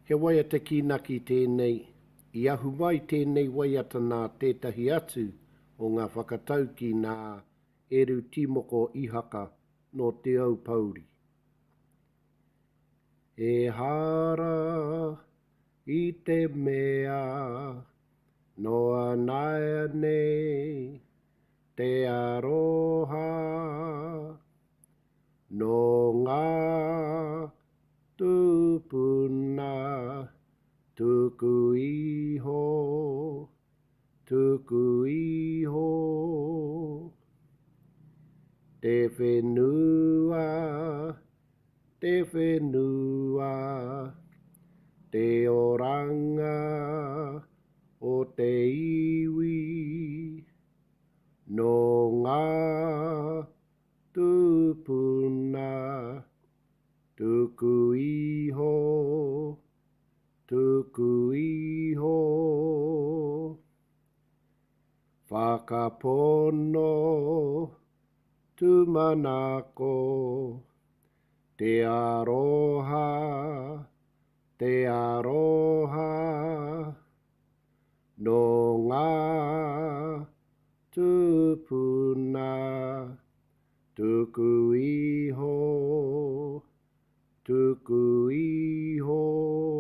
He waia te kinaki tēnei, I ahu mai tēnei waiata nā tētahi atu o ngā whakatau ki nā eru timoko ihaka no te au pauri. E hara I te mea, noa naia nei te aroha, no ngā tūpuna, tuku iho, tuku iho. Te whenua, te whenua, te oranga o te iwi, no ngā tūpuna, tuku iho, tuku iho. Whakapono, tumanako, te aroha, te aroha, no ngā tūpuna, tuku iho, tuku iho.